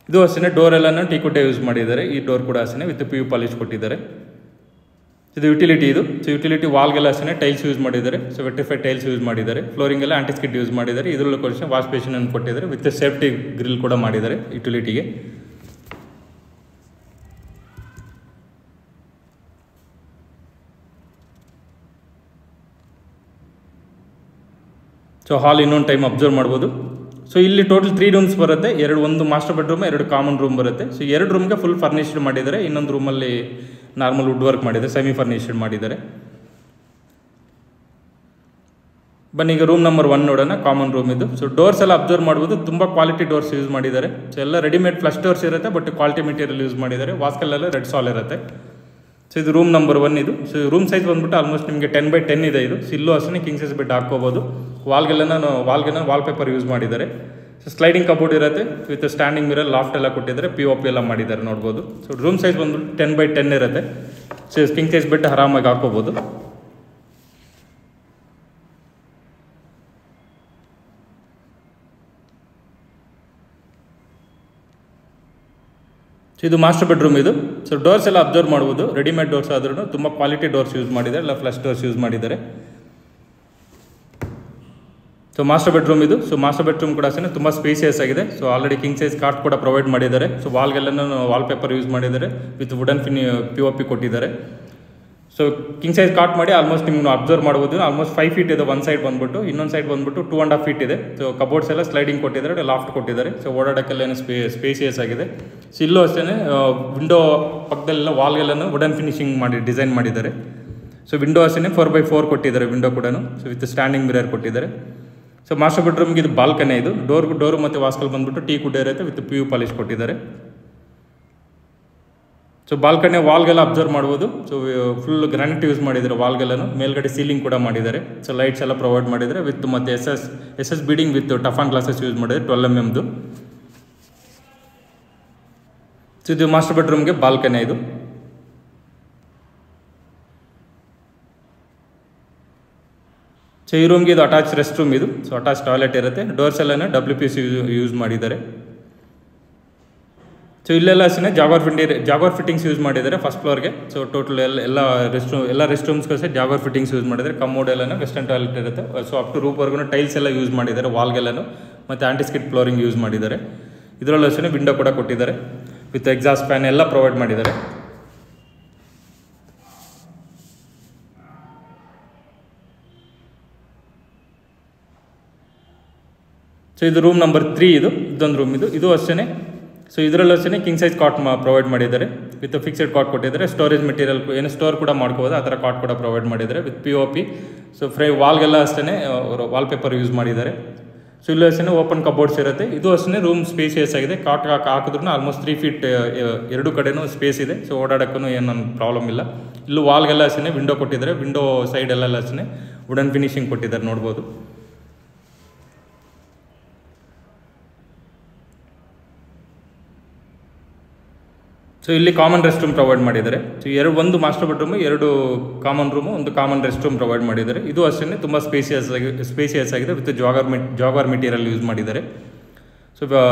ಇದು ಅಷ್ಟೇ ಡೋರ್ ಎಲ್ಲನೂ ಟೀ ಕುಡ್ಡೆ ಯೂಸ್ ಮಾಡಿದ್ದಾರೆ. ಈ ಡೋರ್ ಕೂಡ ಅಷ್ಟೇ ವಿತ್ PU ಪಾಲಿಶ್ ಕೊಟ್ಟಿದ್ದಾರೆ. ಇದು ಯುಟಿಲಿಟಿ ಇದು. ಸೊ ಯುಟಿಲಿಟಿ ವಾಲ್ಗೆಲ್ಲ ಅಷ್ಟೇ ಟೈಲ್ಸ್ ಯೂಸ್ ಮಾಡಿದ್ದಾರೆ. ಸೊ ವಿಟ್ರಿಫೈಡ್ ಟೈಲ್ಸ್ ಯೂಸ್ ಮಾಡಿದ್ದಾರೆ. ಫ್ಲೋರಿಂಗ್ ಎಲ್ಲ ಆಂಟಿಸ್ಕಿಟ್ ಯೂಸ್ ಮಾಡಿದ್ದಾರೆ. ಇದರಲ್ಲೂ ಕೂಡ ವಾಶ್ ಬೇಸಿನ್ ಅನ್ನು ಕೊಟ್ಟಿದ್ದಾರೆ, ವಿತ್ ಸೇಫ್ಟಿ ಗ್ರಿಲ್ ಕೂಡ ಮಾಡಿದ್ದಾರೆ ಯುಟಿಲಿಟಿಗೆ. ಸೊ ಹಾಲ್ ಇನ್ನೊಂದು ಟೈಮ್ ಅಬ್ಸರ್ವ್ ಮಾಡ್ಬೋದು. ಸೊ ಇಲ್ಲಿ ಟೋಟಲ್ 3 ರೂಮ್ಸ್ ಬರುತ್ತೆ. ಒಂದು ಮಾಸ್ಟರ್ ಬೆಡ್ರೂಮ್, 2 ಕಾಮನ್ ರೂಮ್ ಬರುತ್ತೆ. ಸೊ 2 ರೂಮ್ಗೆ ಫುಲ್ ಫರ್ನಿಶ್ಡ್ ಮಾಡಿದ್ದಾರೆ, ಇನ್ನೊಂದು ರೂಮಲ್ಲಿ ನಾರ್ಮಲ್ ವುಡ್ ವರ್ಕ್ ಮಾಡಿದ್ದಾರೆ, ಸೆಮಿ ಫರ್ನಿಶ್ಡ್ ಮಾಡಿದ್ದಾರೆ. ಬನ್ನಿ ಈಗ ರೂಮ್ ನಂಬರ್ 1 ನೋಡೋಣ. ಕಾಮನ್ ರೂಮ್ ಇದು. ಸೊ ಡೋರ್ಸ್ ಎಲ್ಲ ಅಬ್ಸರ್ವ್ ಮಾಡ್ಬೋದು, ತುಂಬ ಕ್ವಾಲಿಟಿ ಡೋರ್ಸ್ ಯೂಸ್ ಮಾಡಿದ್ದಾರೆ. ಸೊ ಎಲ್ಲ ರೆಡಿಮೇಡ್ ಫ್ಲಶ್ ಡೋರ್ಸ್ ಇರುತ್ತೆ, ಬಟ್ ಕ್ವಾಲಿಟಿ ಮೆಟೀರಿಯಲ್ ಯೂಸ್ ಮಾಡಿದ್ದಾರೆ. ವಾಸ್ಕಲ್ಲೆಲ್ಲ ರೆಡ್ ಸಾಲ್ ಇರುತ್ತೆ. ಸೊ ಇದು ರೂಮ್ ನಂಬರ್ 1 ಇದು. ಸೊ ರೂಮ್ ಸೈಜ್ ಬಂದ್ಬಿಟ್ಟು ಆಲ್ಮೋಸ್ಟ್ ನಿಮಗೆ 10x10 ಇದೆ ಇದು. ಸೊ ಇಲ್ಲೂ ಅಷ್ಟೇ ಕಿಂಗ್ ಸೈಜ್ ಬೆಡ್ ಹಾಕ್ಕೋಬೋದು. ವಾಲ್ಗೆಲ್ಲ ವಾಲ್ಪೇಪರ್ ಯೂಸ್ ಮಾಡಿದ್ದಾರೆ. ಸೊ ಸ್ಲೈಡಿಂಗ್ ಕಬೋರ್ಡ್ ಇರುತ್ತೆ ವಿತ್ ಸ್ಟ್ಯಾಂಡಿಂಗ್ ಮಿರರ್, ಲಾಫ್ಟ್ ಎಲ್ಲ ಕೊಟ್ಟಿದ್ದಾರೆ, POP ಎಲ್ಲ ಮಾಡಿದ್ದಾರೆ ನೋಡ್ಬೋದು. ಸೊ ರೂಮ್ ಸೈಜ್ ಬಂದ್ಬಿಟ್ಟು 10x10 ಇರುತ್ತೆ. ಸೊ ಕಿಂಗ್ ಸೈಜ್ ಬೆಡ್ ಆರಾಮಾಗಿ ಹಾಕೋಬೋದು. ಸೊ ಇದು ಮಾಸ್ಟರ್ ಬೆಡ್ರೂಮ್ ಇದು. ಸೊ ಡೋರ್ಸ್ ಎಲ್ಲ ಅಬ್ಸರ್ವ್ ಮಾಡ್ಬೋದು, ರೆಡಿಮೇಡ್ ಡೋರ್ಸ್ ಆದ್ರೂ ತುಂಬ ಕ್ವಾಲಿಟಿ ಡೋರ್ಸ್ ಯೂಸ್ ಮಾಡಿದ್ದಾರೆ, ಎಲ್ಲ ಫ್ಲಶ್ ಡೋರ್ಸ್ ಯೂಸ್ ಮಾಡಿದ್ದಾರೆ. ಸೊ ಮಾಸ್ಟರ್ ಬೆಡ್ರೂಮ್ ಇದು. ಸೊ ಮಾಸ್ಟರ್ ಬೆಡ್ರೂಮ್ ಕೂಡ ಅಷ್ಟೇ ತುಂಬ ಸ್ಪೇಸಿಯಸ್ ಆಗಿದೆ. So already king size cot ಕೂಡ ಪ್ರೊವೈಡ್ ಮಾಡಿದ್ದಾರೆ. ಸೊ ವಾಲ್ಗೆಲ್ಲನೂ ವಾಲ್ಪೇಪರ್ ಯೂಸ್ ಮಾಡಿದ್ದಾರೆ, ವಿತ್ ವುಡನ್ POP ಕೊಟ್ಟಿದ್ದಾರೆ. ಸೊ ಕಿಂಗ್ ಸೈಜ್ ಕಾಟ್ ಮಾಡಿ ಆಲ್ಮೋಸ್ಟ್ ನಿಮ್ಗೆ ಅಬ್ಸರ್ವ್ ಮಾಡ್ಬೋದು, ಆಲ್ಮೋಸ್ಟ್ 5 ಫೀಟ್ ಇದೆ ಒಂದು ಸೈಡ್ ಬಂದ್ಬಿಟ್ಟು, ಇನ್ನೊಂದು ಸೈಡ್ ಬಂದ್ಬಿಟ್ಟು 2.5 ಫೀಟ್ ಇದೆ. ಸೊ ಕಬೋರ್ಡ್ಸ್ ಎಲ್ಲ ಸ್ಲೈಡಿಂಗ್ ಕೊಟ್ಟಿದ್ದಾರೆ, ಲಾಫ್ಟ್ ಕೊಟ್ಟಿದ್ದಾರೆ. ಸೊ ಓಡಾಡೋಕ್ಕೆಲ್ಲ ಏನು ಸ್ಪೇಸಿಯಸ್ ಆಗಿದೆ. ಸೊ ಇಲ್ಲೂ ಅಷ್ಟೇ ವಿಂಡೋ ಪಕ್ಕದಲ್ಲೆಲ್ಲ ವಾಲ್ಗೆಲ್ಲನೂ ವುಡನ್ ಫಿನಿಶಿಂಗ್ ಮಾಡಿ ಡಿಸೈನ್ ಮಾಡಿದ್ದಾರೆ. ಸೊ ವಿಂಡೋ ಅಷ್ಟೇ 4x4 ಕೊಟ್ಟಿದ್ದಾರೆ ವಿಂಡೋ ಕೂಡ. ಸೊ ವಿತ್ ಸ್ಟ್ಯಾಂಡಿಂಗ್ ಮಿರರ್ ಕೊಟ್ಟಿದ್ದಾರೆ. ಸೊ ಮಾಸ್ಟರ್ ಬೆಡ್ರೂಮ್ಗೆ ಇದು ಬಾಲ್ಕನಿ ಇದು. ಡೋರು ಮತ್ತು ವಾಸ್ಕಲ್ ಬಂದ್ಬಿಟ್ಟು ಟೀ ಕುಡ್ ಇರುತ್ತೆ, ವಿತ್ PU ಪಾಲಿಶ್ ಕೊಟ್ಟಿದ್ದಾರೆ. ಸೊ ಬಾಲ್ಕನಿ ವಾಲ್ಗೆಲ್ಲ ಅಬ್ಸರ್ವ್ ಮಾಡ್ಬೋದು. ಸೊ ಫುಲ್ ಗ್ರಾನೈಟ್ ಯೂಸ್ ಮಾಡಿದ್ದಾರೆ ವಾಲ್ಗೆಲ್ಲನು. ಮೇಲ್ಗಡೆ ಸೀಲಿಂಗ್ ಕೂಡ ಮಾಡಿದ್ದಾರೆ. ಸೊ ಲೈಟ್ಸ್ ಎಲ್ಲ ಪ್ರೊವೈಡ್ ಮಾಡಿದ್ದಾರೆ, ವಿತ್ ಮತ್ತು ಎಸ್ ಬೀಡಿಂಗ್ ವಿತ್ ಟಫಾನ್ ಗ್ಲಾಸಸ್ ಯೂಸ್ ಮಾಡಿದ್ದಾರೆ 12mm. ಸೊ ಇದು ಮಾಸ್ಟರ್ ಬೆಡ್ರೂಮ್ಗೆ ಬಾಲ್ಕನಿ ಇದು. ಸೊ ಈ ರೂಮ್ಗೆ ಇದು ಅಟ್ಯಾಚ್ ರೆಸ್ಟ್ ರೂಮ್ ಇದು. ಸೊ ಅಟ್ಯಾಚ್ ಟಾಯ್ಲೆಟ್ ಇರುತ್ತೆ. ಡೋರ್ಸ್ ಎಲ್ಲ WPC ಯೂಸ್ ಮಾಡಿದ್ದಾರೆ. ಸೊ ಇಲ್ಲೆಲ್ಲ ಅಷ್ಟೇ ಜಾಗರ್ ಫಿಟ್ಟಿಂಗ್ಸ್ ಯೂಸ್ ಮಾಡಿದ್ದಾರೆ ಫಸ್ಟ್ ಫ್ಲೋರ್ಗೆ. ಸೊ ಟೋಟಲ್ ಎಲ್ಲ ರೆಸ್ಟ್ ರೂಮ್ಸ್ಗೂ ಅಷ್ಟೇ ಜಾಗರ್ ಫಿಟ್ಟಿಂಗ್ಸ್ ಯೂಸ್ ಮಾಡಿದ್ದಾರೆ. ಕಮೋಡ್ ಎಲ್ಲ ವೆಸ್ಟರ್ನ್ ಟಾಯ್ಲೆಟ್ ಇರುತ್ತೆ. ಸೊ ಅಪ್ ಟು ರೂಪ್ವರೆಗೂ ಟೈಲ್ಸ್ ಎಲ್ಲ ಯೂಸ್ ಮಾಡಿದ್ದಾರೆ ವಾಲ್ಗೆಲ್ಲೂ, ಮತ್ತು ಆಂಟಿಸ್ಕಿಡ್ ಫ್ಲೋರಿಂಗ್ ಯೂಸ್ ಮಾಡಿದ್ದಾರೆ. ಇದರಲ್ಲೂ ಅಷ್ಟೇ ವಿಂಡೋ ಕೂಡ ಕೊಟ್ಟಿದ್ದಾರೆ, ವಿತ್ ಎಕ್ಸಾಸ್ಟ್ ಫ್ಯಾನ್ ಎಲ್ಲ ಪ್ರೊವೈಡ್ ಮಾಡಿದ್ದಾರೆ. ಸೊ ಇದು ರೂಮ್ ನಂಬರ್ 3 ಇದು. ಇದೊಂದು ರೂಮ್ ಇದು ಅಷ್ಟೇ. ಸೊ ಇದರಲ್ಲೂ ಅಷ್ಟೇ ಕಿಂಗ್ ಸೈಜ್ ಕಾಟ್ ಪ್ರೊವೈಡ್ ಮಾಡಿದ್ದಾರೆ, ವಿತ್ ಫಿಕ್ಸೆಡ್ ಕಾಟ್ ಕೊಟ್ಟಿದ್ದಾರೆ. ಸ್ಟೋರೇಜ್ ಮೆಟೀರಿಯಲ್ ಏನು ಸ್ಟೋರ್ ಕೂಡ ಮಾಡ್ಕೋಬೋದು, ಆ ಥರ ಕಾಟ್ ಕೂಡ ಪ್ರೊವೈಡ್ ಮಾಡಿದ್ದಾರೆ, ವಿತ್ POP. ಸೊ ವಾಲ್ಗೆಲ್ಲ ಅಷ್ಟೇ ವಾಲ್ಪೇಪರ್ ಯೂಸ್ ಮಾಡಿದ್ದಾರೆ. ಸೊ ಇಲ್ಲೂ ಅಷ್ಟೇ ಓಪನ್ ಕಬೋರ್ಡ್ಸ್ ಇರುತ್ತೆ. ಇದು ಅಷ್ಟೇ ರೂಮ್ ಸ್ಪೇಸಿಯಸ್ ಆಗಿದೆ. ಕಾಟ್ ಹಾಕಿದ್ರೂ ಆಲ್ಮೋಸ್ಟ್ 3 ಫೀಟ್ ಎರಡು ಕಡೆನೂ ಸ್ಪೇಸ್ ಇದೆ. ಸೊ ಓಡಾಡೋಕ್ಕೂ ಏನು ಪ್ರಾಬ್ಲಮ್ ಇಲ್ಲ. ಇಲ್ಲೂ ವಾಲ್ಗೆಲ್ಲ ಅಷ್ಟೇ ವಿಂಡೋ ಕೊಟ್ಟಿದ್ದಾರೆ. ವಿಂಡೋ ಸೈಡೆಲ್ಲ ಅಷ್ಟೇ ವುಡನ್ ಫಿನಿಶಿಂಗ್ ಕೊಟ್ಟಿದ್ದಾರೆ ನೋಡ್ಬೋದು. ಸೊ ಇಲ್ಲಿ ಕಾಮನ್ ರೆಸ್ಟ್ ರೂಮ್ ಪ್ರೊವೈಡ್ ಮಾಡಿದ್ದಾರೆ. ಸೊ ಒಂದು master bedroom, 2 common room, 1 common rest room provide ಮಾಡಿದ್ದಾರೆ. ಇದು ಅಷ್ಟೇ ತುಂಬ ಸ್ಪೇಸಿಯಸ್ ಆಗಿದೆ, ವಿತ್ ಜಾಗರ್ ಮೆಟೀರಿಯಲ್ ಯೂಸ್ ಮಾಡಿದ್ದಾರೆ. ಸೊ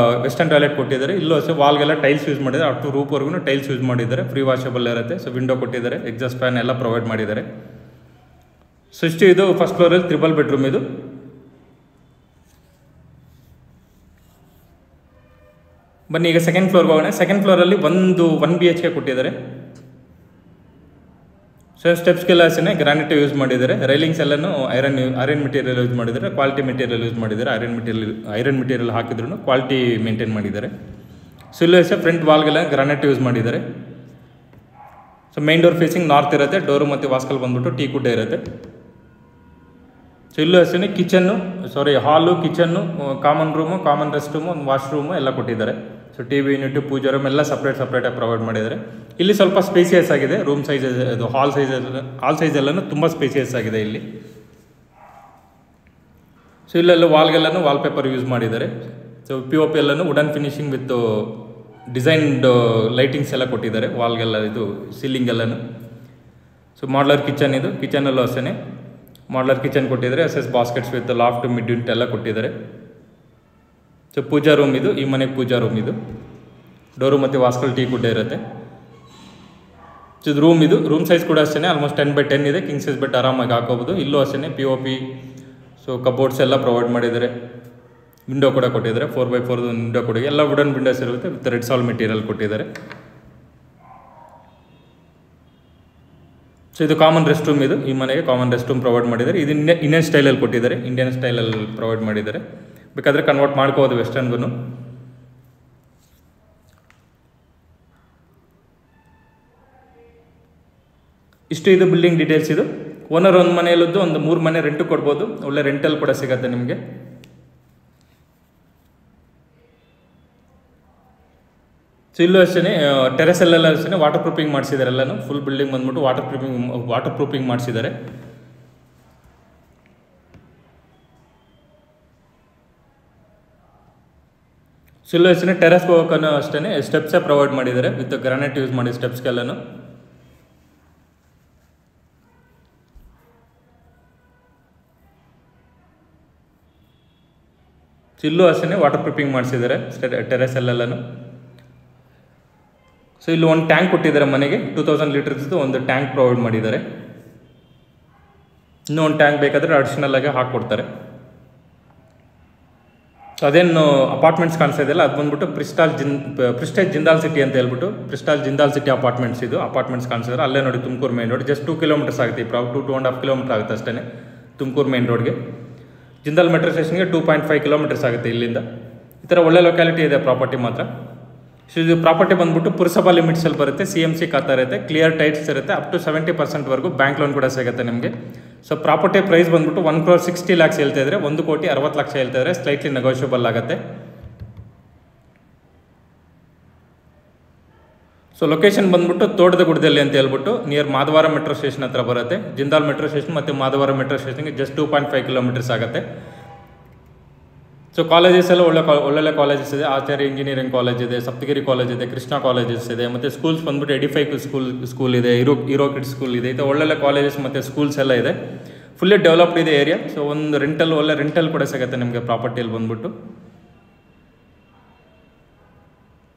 ವೆಸ್ಟರ್ನ್ ಟಾಯ್ಲೆಟ್ ಕೊಟ್ಟಿದ್ದಾರೆ. ಇಲ್ಲೂ ಅಷ್ಟೇ ವಾಲ್ಗೆಲ್ಲ ಟೈಲ್ಸ್ ಯೂಸ್ ಮಾಡಿದ್ದಾರೆ, ಅಪ್ ಟು ರೂಪ್ವರೆಗೂ ಟೈಲ್ಸ್ ಯೂಸ್ ಮಾಡಿದ್ದಾರೆ. ಫ್ರೀ ವಾಷಬಲ್ ಇರುತ್ತೆ. ಸೊ ವಿಂಡೋ ಕೊಟ್ಟಿದ್ದಾರೆ, ಎಕ್ಸಾಸ್ಟ್ ಫ್ಯಾನ್ ಎಲ್ಲ ಪ್ರೊವೈಡ್ ಮಾಡಿದ್ದಾರೆ. ಸೊ ಇಷ್ಟು ಇದು ಫಸ್ಟ್ ಫ್ಲೋರಲ್ಲಿ 3 ಬೆಡ್ರೂಮ್ ಇದು. ಬನ್ನಿ ಈಗ ಸೆಕೆಂಡ್ ಫ್ಲೋರ್ಗೆ ಹೋಗೋಣ. ಸೆಕೆಂಡ್ ಫ್ಲೋರಲ್ಲಿ 1 BHK ಕೊಟ್ಟಿದ್ದಾರೆ. ಸೊ ಸ್ಟೆಪ್ಸ್ಗೆಲ್ಲ ಅಷ್ಟೇ ಗ್ರಾನೈಟ್ ಯೂಸ್ ಮಾಡಿದ್ದಾರೆ. ರೈಲಿಂಗ್ಸ್ ಎಲ್ಲನೂ ಐರನ್ ಮೆಟೀರಿಯಲ್ ಯೂಸ್ ಮಾಡಿದ್ದಾರೆ, ಕ್ವಾಲಿಟಿ ಮೆಟೀರಿಯಲ್ ಯೂಸ್ ಮಾಡಿದ್ದಾರೆ. ಐರನ್ ಮೆಟೀರಿಯಲ್ ಹಾಕಿದ್ರು ಕ್ವಾಲಿಟಿ ಮೇಂಟೈನ್ ಮಾಡಿದ್ದಾರೆ. ಸೊ ಇಲ್ಲೂ ಅಷ್ಟೇ ಫ್ರಂಟ್ ವಾಲ್ಗೆಲ್ಲ ಗ್ರಾನೈಟ್ ಯೂಸ್ ಮಾಡಿದ್ದಾರೆ. So main door facing north ಇರುತ್ತೆ. ಡೋರು ಮತ್ತು ವಾಸ್ಕಲ್ ಬಂದ್ಬಿಟ್ಟು ಟೀ ಕುಡ್ಡೆ ಇರುತ್ತೆ. ಸೊ ಇಲ್ಲೂ ಅಷ್ಟೇ ಹಾಲು, kitchen, common room, common rest room, 1 washroom ಎಲ್ಲ ಕೊಟ್ಟಿದ್ದಾರೆ. ಸೊ TV ಯೂನಿಟ್, ಪೂಜಾ ರೂಮ್ ಎಲ್ಲ ಸಪ್ರೇಟಾಗಿ ಪ್ರೊವೈಡ್ ಮಾಡಿದ್ದಾರೆ. ಇಲ್ಲಿ ಸ್ವಲ್ಪ ಸ್ಪೇಸಿಯಸ್ ಆಗಿದೆ. ರೂಮ್ ಸೈಜ್ ಇದು ಹಾಲ್ ಸೈಜ್ ಎಲ್ಲನೂ ತುಂಬ ಸ್ಪೇಸಿಯಸ್ ಆಗಿದೆ ಇಲ್ಲಿ. ಸೊ ಇಲ್ಲೆಲ್ಲ ವಾಲ್ಗೆಲ್ಲನೂ ವಾಲ್ಪೇಪರ್ ಯೂಸ್ ಮಾಡಿದ್ದಾರೆ. ಸೊ POP ಎಲ್ಲನೂ wooden finishing with designed lightings ಎಲ್ಲ ಕೊಟ್ಟಿದ್ದಾರೆ ವಾಲ್ಗೆಲ್ಲ, ಇದು ಸೀಲಿಂಗ್ ಎಲ್ಲನೂ. ಸೊ ಮಾಡ್ಲರ್ ಕಿಚನ್ ಇದು. ಕಿಚನಲ್ಲೂ ಅಷ್ಟೇ ಮಾಡ್ಲರ್ ಕಿಚನ್ ಕೊಟ್ಟಿದ್ದಾರೆ. Baskets with loft mid unit ಎಲ್ಲ ಕೊಟ್ಟಿದ್ದಾರೆ. ಸೊ ಪೂಜಾ ರೂಮ್ ಇದು. ಈ ಮನೆಗೆ ಪೂಜಾ ರೂಮ್ ಇದು. ಡೋರು ಮತ್ತು ವಾಸ್ಕಲ್ ಟೀ ಕುಡ್ಡೆ ಇರುತ್ತೆ. ಸೊ ಇದು ರೂಮ್ ಸೈಜ್ ಕೂಡ ಅಷ್ಟೇ ಆಲ್ಮೋಸ್ಟ್ 10x10 ಇದೆ. ಕಿಂಗ್ ಸೈಜ್ ಬೆಡ್ ಆರಾಮಾಗಿ ಹಾಕೋಬೋದು. ಇಲ್ಲೂ ಅಷ್ಟೇ POP. ಸೊ ಕಬೋರ್ಡ್ಸ್ ಎಲ್ಲ ಪ್ರೊವೈಡ್ ಮಾಡಿದ್ದಾರೆ. ವಿಂಡೋ ಕೂಡ ಕೊಟ್ಟಿದ್ದಾರೆ, 4x4 ವಿಂಡೋ ಕೊಡಿ. ಎಲ್ಲ ವುಡನ್ ವಿಂಡೋಸ್ ಇರುತ್ತೆ, ವಿತ್ ರೆಡ್ ಸಾಲ್ ಮೆಟೀರಿಯಲ್ ಕೊಟ್ಟಿದ್ದಾರೆ. ಸೊ ಇದು ಕಾಮನ್ ರೆಸ್ಟ್ ರೂಮ್ ಇದು. ಈ ಮನೆಗೆ ಕಾಮನ್ ರೆಸ್ಟ್ ರೂಮ್ ಪ್ರೊವೈಡ್ ಮಾಡಿದ್ದಾರೆ. ಇದು ಇಂಡಿಯನ್ ಸ್ಟೈಲಲ್ಲಿ ಕೊಟ್ಟಿದ್ದಾರೆ, ಇಂಡಿಯನ್ ಸ್ಟೈಲಲ್ಲಿ ಪ್ರೊವೈಡ್ ಮಾಡಿದ್ದಾರೆ. ಬೇಕಾದರೆ ಕನ್ವರ್ಟ್ ಮಾಡ್ಕೋಬೋದು ವೆಸ್ಟರ್ನ್ಗೂ. ಇಷ್ಟು ಇದು ಬಿಲ್ಡಿಂಗ್ ಡೀಟೇಲ್ಸ್ ಇದು. ಓನರ್ ಒಂದು ಮನೆಯಲ್ಲದ್ದು ಒಂದು 3 ಮನೆ ರೆಂಟು ಕೊಡ್ಬೋದು, ಒಳ್ಳೆ ರೆಂಟಲ್ ಕೂಡ ಸಿಗುತ್ತೆ ನಿಮಗೆ. ಸೊ ಇಲ್ಲೂ ಅಷ್ಟೇ ಟೆರೆಸಲ್ಲೆಲ್ಲ ಅಷ್ಟೇ ವಾಟರ್ ಪ್ರೂಫಿಂಗ್ ಮಾಡಿಸಿದ್ದಾರೆ. ಎಲ್ಲನೂ ಫುಲ್ ಬಿಲ್ಡಿಂಗ್ ಬಂದ್ಬಿಟ್ಟು ವಾಟರ್ ಪ್ರೂಫಿಂಗ್ ಮಾಡಿಸಿದ್ದಾರೆ. ಸೊ ಇಲ್ಲೂ ಅಷ್ಟೇ ಟೆರೆಸ್ಗೆ ಹೋಗೋಕ್ಕೂ ಅಷ್ಟೇ ಸ್ಟೆಪ್ಸೇ ಪ್ರೊವೈಡ್ ಮಾಡಿದ್ದಾರೆ, ವಿತ್ ಗ್ರಾನೈಟ್ ಯೂಸ್ ಮಾಡಿ ಸ್ಟೆಪ್ಸ್ಗೆಲ್ಲೂ. ಇಲ್ಲೂ ಅಷ್ಟೇ ವಾಟರ್ ಪ್ರೂಫಿಂಗ್ ಮಾಡಿಸಿದ್ದಾರೆ ಟೆರೆಸಲ್ಲೆಲ್ಲೂ. ಸೊ ಇಲ್ಲಿ ಒಂದು ಟ್ಯಾಂಕ್ ಕೊಟ್ಟಿದ್ದಾರೆ ಮನೆಗೆ, 2000 ಲೀಟರ್ಸ್ದು ಒಂದು ಟ್ಯಾಂಕ್ ಪ್ರೊವೈಡ್ ಮಾಡಿದ್ದಾರೆ. ಇನ್ನೂ ಒಂದು ಟ್ಯಾಂಕ್ ಬೇಕಾದರೆ ಅಡಿಷನಲ್ ಆಗಿ ಹಾಕ್ಕೊಡ್ತಾರೆ. ಸೊ ಅದೇನು ಅಪಾರ್ಟ್ಮೆಂಟ್ಸ್ ಕಾಣಿಸ್ತಾ ಇದೆಯಲ್ಲ, ಅದು ಬಂದ್ಬಿಟ್ಟು ಪ್ರಿಸ್ಟೇಜ್ ಜಿಂದಾಲ್ ಸಿಟಿ ಅಂತ ಹೇಳ್ಬಿಟ್ಟು ಪ್ರಿಸ್ಟೇಜ್ ಜಿಂದಾಲ್ ಸಿಟಿ ಅಪಾರ್ಟ್ಮೆಂಟ್ಸ್. ಇದು ಅಪಾರ್ಟ್ಮೆಂಟ್ಸ್ ಕಾಣಿಸಿದ್ರೆ ಅಲ್ಲೇ ನೋಡಿ, Tumakuru main road, just 2 kilometres ಆಗುತ್ತೆ. ಈ 2.5 ಕಿಲೋಮೀಟರ್ ಆಗುತ್ತೆ ಅಷ್ಟೇ ತುಮಕೂರು ಮೇನ್ ರೋಡ್ಗೆ. ಜಿಂದಾಲ್ ಮೆಟ್ರೋ ಸ್ಟೇಷನ್ಗೆ 2.5 ಕಿಲೋಮೀಟರ್ಸ್ ಆಗುತ್ತೆ ಇಲ್ಲಿಂದ. ಈ ಥರ ಒಳ್ಳೆ ಲೊಕ್ಯಾಲಿಟಿ ಇದೆ ಪ್ರಾಪರ್ಟಿ ಮಾತ್ರ. ಸೊ ಇದು ಪ್ರಾಪರ್ಟಿ ಬಂದ್ಬಿಟ್ಟು ಪುರಸಭಾ ಲಿಮಿಟ್ಸಲ್ಲಿ ಬರುತ್ತೆ, CMC ಖಾತಾ ಇರುತ್ತೆ, ಕ್ಲಿಯರ್ ಟೈಟ್ಸ್ ಇರುತ್ತೆ, ಅಪ್ ಟು 70% ಬ್ಯಾಂಕ್ ಲೋನ್ ಕೂಡ ಸಿಗುತ್ತೆ ನಿಮಗೆ. ಸೊ ಪ್ರಾಪರ್ಟಿ ಪ್ರೈಸ್ ಬಂದ್ಬಿಟ್ಟು 1,60 lakhs ಹೇಳ್ತಾ ಇದ್ದಾರೆ, 1,60,00,000 ಹೇಳ್ತಾ ಇದ್ದಾರೆ, ಸ್ಲೈಟ್ಲಿ ನೆಗೋಷಿಯಬಲ್ ಆಗುತ್ತೆ. ಸೊ ಲೊಕೇಶನ್ ಬಂದ್ಬಿಟ್ಟು ತೋಟದಗುಡ್ಡದಲ್ಲಿ ಅಂತ ಹೇಳ್ಬಿಟ್ಟು ನಿಯರ್ ಮಾಧವಾರ ಮೆಟ್ರೋ ಸ್ಟೇಷನ್ ಹತ್ರ ಬರುತ್ತೆ. ಜಿಂದಾಲ್ ಮೆಟ್ರೋ ಸ್ಟೇಷನ್ ಮತ್ತು ಮಾಧವಾರ ಮೆಟ್ರೋ ಸ್ಟೇಷನ್ಗೆ ಜಸ್ಟ್ 2.5 ಕಿಲೋಮೀಟರ್ಸ್ ಆಗುತ್ತೆ. ಸೊ ಕಾಲೇಜಸ್ ಎಲ್ಲ ಒಳ್ಳೊಳ್ಳೆ ಕಾಲೇಜಸ್ ಇದೆ. ಆಚಾರ್ಯ ಇಂಜಿನಿಯರಿಂಗ್ ಕಾಲೇಜ್ ಇದೆ, ಸಪ್ತಗಿರಿ ಕಾಲೇಜ್ ಇದೆ, ಕೃಷ್ಣ ಕಾಲೇಜಸ್ ಇದೆ, ಮತ್ತು ಸ್ಕೂಲ್ಸ್ ಬಂದ್ಬಿಟ್ಟು ಎಡಿಫೈ ಸ್ಕೂಲ್ ಇದೆ, ಹೀರೋ ಕಿಡ್ಸ್ ಸ್ಕೂಲ್ ಇದೆ. ಇದು ಒಳ್ಳೊಳ್ಳೆ ಕಾಲೇಜಸ್ ಮತ್ತು ಸ್ಕೂಲ್ಸ್ ಎಲ್ಲ ಇದೆ. ಫುಲ್ಲಿ ಡೆವಲಪ್ಡ್ ಇದೆ ಏರಿಯಾ. ಸೊ ಒಂದು ಒಳ್ಳೆ ರೆಂಟಲ್ ಕೂಡ ಸಿಗುತ್ತೆ ನಿಮಗೆ ಪ್ರಾಪರ್ಟಿಯಲ್ಲಿ ಬಂದ್ಬಿಟ್ಟು.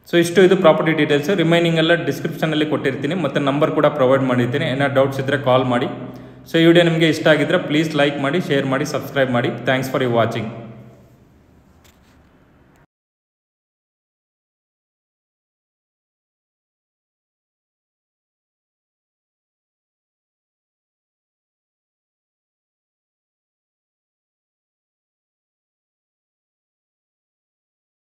ಸೊ ಇಷ್ಟು ಇದು ಪ್ರಾಪರ್ಟಿ ಡೀಟೇಲ್ಸ್. ರಿಮೈನಿಂಗ್ ಎಲ್ಲ ಡಿಸ್ಕ್ರಿಪ್ಷನಲ್ಲಿ ಕೊಟ್ಟಿರ್ತೀನಿ, ಮತ್ತು ನಂಬರ್ ಕೂಡ ಪ್ರೊವೈಡ್ ಮಾಡಿರ್ತೀನಿ. ಏನಾದ್ರು ಡೌಟ್ಸ್ ಇದ್ದರೆ ಕಾಲ್ ಮಾಡಿ. ಸೊ ಈ ವಿಡಿಯೋ ನಿಮಗೆ ಇಷ್ಟ ಆಗಿದ್ದರೆ ಪ್ಲೀಸ್ ಲೈಕ್ ಮಾಡಿ, ಶೇರ್ ಮಾಡಿ, ಸಬ್ಸ್ಕ್ರೈಬ್ ಮಾಡಿ. Thanks for watching.